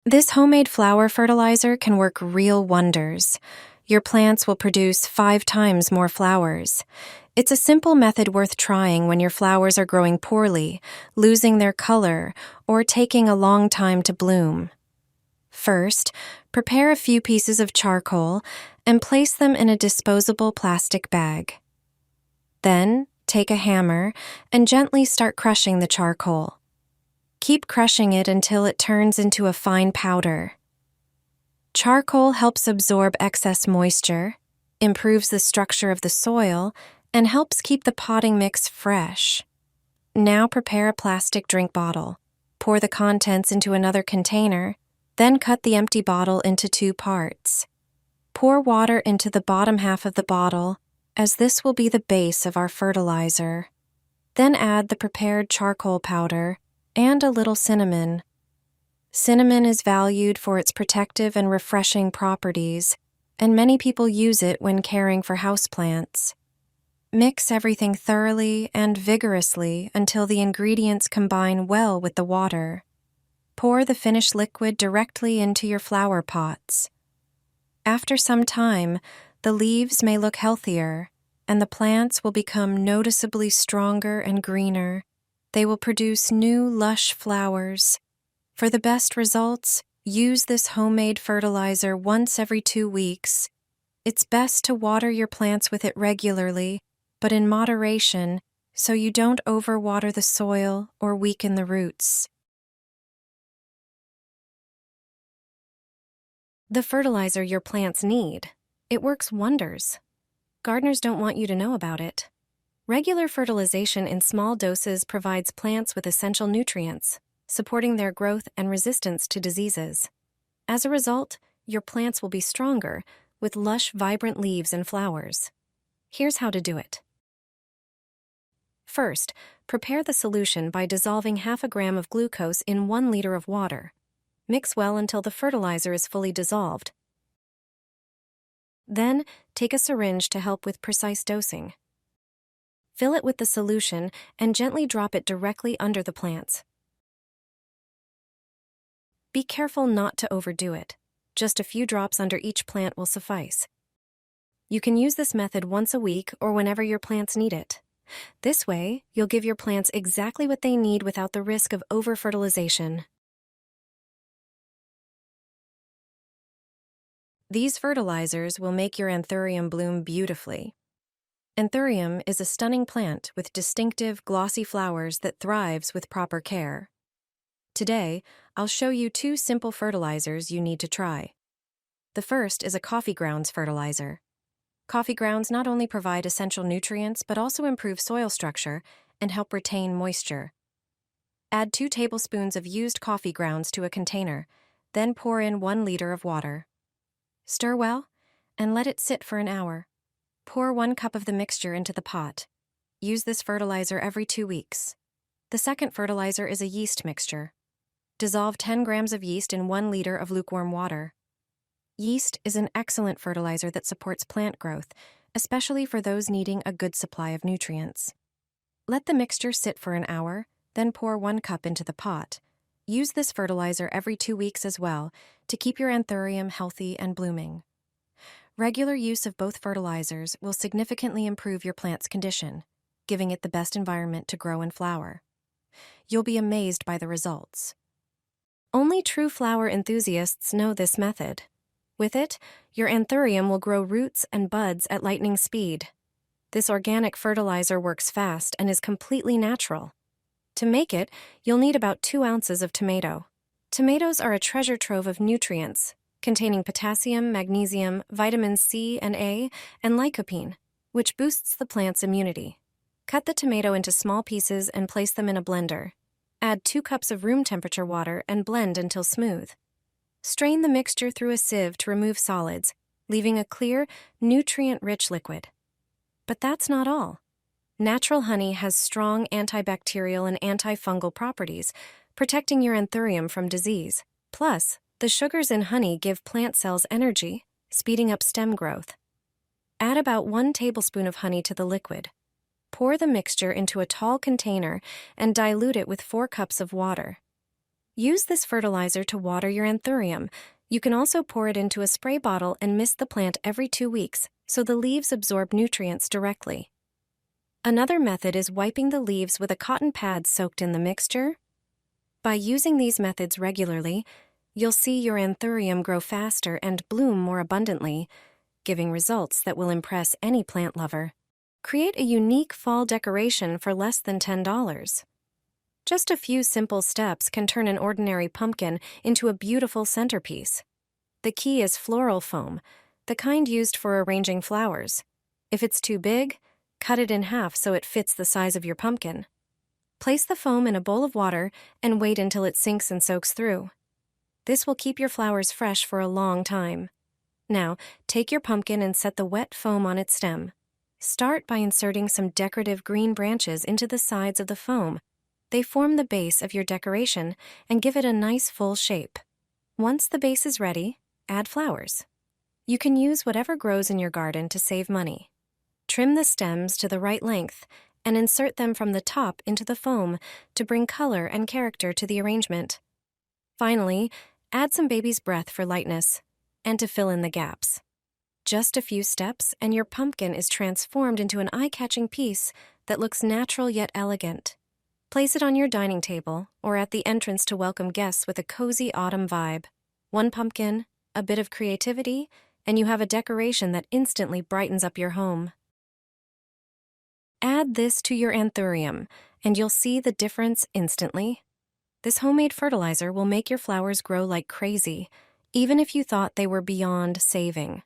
This homemade flower fertilizer can work real wonders. Your plants will produce 5 times more flowers. It's a simple method worth trying when your flowers are growing poorly, losing their color, or taking a long time to bloom. First, prepare a few pieces of charcoal and place them in a disposable plastic bag. Then, take a hammer and gently start crushing the charcoal. Keep crushing it until it turns into a fine powder. Charcoal helps absorb excess moisture, improves the structure of the soil, and helps keep the potting mix fresh. Now prepare a plastic drink bottle. Pour the contents into another container, then cut the empty bottle into 2 parts. Pour water into the bottom half of the bottle, as this will be the base of our fertilizer. Then add the prepared charcoal powder and a little cinnamon. Cinnamon is valued for its protective and refreshing properties, and many people use it when caring for houseplants. Mix everything thoroughly and vigorously until the ingredients combine well with the water. Pour the finished liquid directly into your flower pots. After some time, the leaves may look healthier, and the plants will become noticeably stronger and greener. They will produce new, lush flowers. For the best results, use this homemade fertilizer once every 2 weeks. It's best to water your plants with it regularly, but in moderation, so you don't overwater the soil or weaken the roots. The fertilizer your plants need. It works wonders. Gardeners don't want you to know about it. Regular fertilization in small doses provides plants with essential nutrients, supporting their growth and resistance to diseases. As a result, your plants will be stronger, with lush, vibrant leaves and flowers. Here's how to do it. First, prepare the solution by dissolving half a gram of glucose in 1 liter of water. Mix well until the fertilizer is fully dissolved. Then, take a syringe to help with precise dosing. Fill it with the solution and gently drop it directly under the plants. Be careful not to overdo it. Just a few drops under each plant will suffice. You can use this method once a week or whenever your plants need it. This way, you'll give your plants exactly what they need without the risk of over-fertilization. These fertilizers will make your anthurium bloom beautifully. Anthurium is a stunning plant with distinctive, glossy flowers that thrives with proper care. Today, I'll show you 2 simple fertilizers you need to try. The first is a coffee grounds fertilizer. Coffee grounds not only provide essential nutrients but also improve soil structure and help retain moisture. Add 2 tablespoons of used coffee grounds to a container, then pour in 1 liter of water. Stir well and let it sit for an hour. Pour 1 cup of the mixture into the pot. Use this fertilizer every 2 weeks. The second fertilizer is a yeast mixture. Dissolve 10 grams of yeast in 1 liter of lukewarm water. Yeast is an excellent fertilizer that supports plant growth, especially for those needing a good supply of nutrients. Let the mixture sit for an hour, then pour 1 cup into the pot. Use this fertilizer every 2 weeks as well to keep your anthurium healthy and blooming. Regular use of both fertilizers will significantly improve your plant's condition, giving it the best environment to grow and flower. You'll be amazed by the results. Only true flower enthusiasts know this method. With it, your anthurium will grow roots and buds at lightning speed. This organic fertilizer works fast and is completely natural. To make it, you'll need about 2 ounces of tomato. Tomatoes are a treasure trove of nutrients, containing potassium, magnesium, vitamins C and A, and lycopene, which boosts the plant's immunity. Cut the tomato into small pieces and place them in a blender. Add 2 cups of room temperature water and blend until smooth. Strain the mixture through a sieve to remove solids, leaving a clear, nutrient-rich liquid. But that's not all. Natural honey has strong antibacterial and antifungal properties, protecting your anthurium from disease. Plus, the sugars in honey give plant cells energy, speeding up stem growth. Add about 1 tablespoon of honey to the liquid. Pour the mixture into a tall container and dilute it with 4 cups of water. Use this fertilizer to water your anthurium. You can also pour it into a spray bottle and mist the plant every 2 weeks so the leaves absorb nutrients directly. Another method is wiping the leaves with a cotton pad soaked in the mixture. By using these methods regularly, you'll see your anthurium grow faster and bloom more abundantly, giving results that will impress any plant lover. Create a unique fall decoration for less than $10. Just a few simple steps can turn an ordinary pumpkin into a beautiful centerpiece. The key is floral foam, the kind used for arranging flowers. If it's too big, cut it in half so it fits the size of your pumpkin. Place the foam in a bowl of water and wait until it sinks and soaks through. This will keep your flowers fresh for a long time. Now, take your pumpkin and set the wet foam on its stem. Start by inserting some decorative green branches into the sides of the foam. They form the base of your decoration and give it a nice full shape. Once the base is ready, add flowers. You can use whatever grows in your garden to save money. Trim the stems to the right length and insert them from the top into the foam to bring color and character to the arrangement. Finally, add some baby's breath for lightness and to fill in the gaps. Just a few steps and your pumpkin is transformed into an eye-catching piece that looks natural yet elegant. Place it on your dining table or at the entrance to welcome guests with a cozy autumn vibe. One pumpkin, a bit of creativity, and you have a decoration that instantly brightens up your home. Add this to your anthurium, and you'll see the difference instantly. This homemade fertilizer will make your flowers grow like crazy, even if you thought they were beyond saving.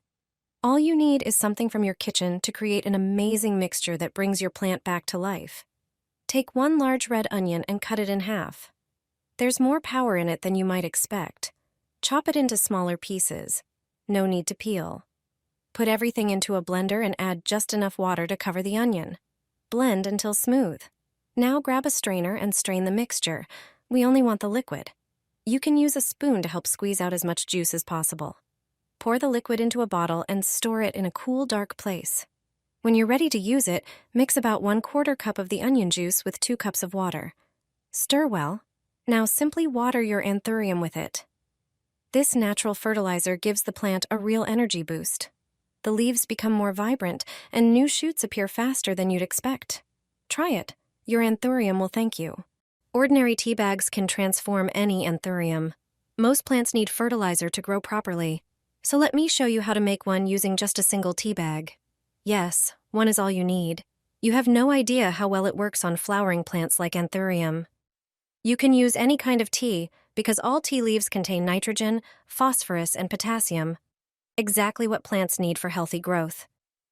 All you need is something from your kitchen to create an amazing mixture that brings your plant back to life. Take one large red onion and cut it in half. There's more power in it than you might expect. Chop it into smaller pieces. No need to peel. Put everything into a blender and add just enough water to cover the onion. Blend until smooth. Now grab a strainer and strain the mixture. We only want the liquid. You can use a spoon to help squeeze out as much juice as possible. Pour the liquid into a bottle and store it in a cool, dark place. When you're ready to use it, mix about 1/4 cup of the onion juice with 2 cups of water. Stir well. Now simply water your anthurium with it. This natural fertilizer gives the plant a real energy boost. The leaves become more vibrant, and new shoots appear faster than you'd expect. Try it. Your anthurium will thank you. Ordinary tea bags can transform any anthurium. Most plants need fertilizer to grow properly, so let me show you how to make one using just a single tea bag. Yes, one is all you need. You have no idea how well it works on flowering plants like anthurium. You can use any kind of tea because all tea leaves contain nitrogen, phosphorus, and potassium. Exactly what plants need for healthy growth.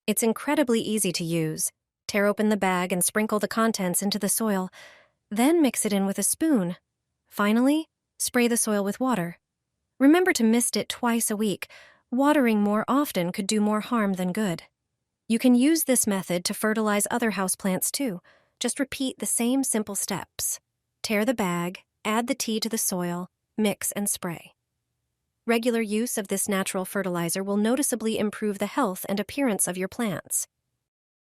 It's incredibly easy to use. Tear open the bag and sprinkle the contents into the soil. Then mix it in with a spoon. Finally, spray the soil with water. Remember to mist it twice a week. Watering more often could do more harm than good. You can use this method to fertilize other houseplants too. Just repeat the same simple steps. Tear the bag, add the tea to the soil, mix and spray. Regular use of this natural fertilizer will noticeably improve the health and appearance of your plants.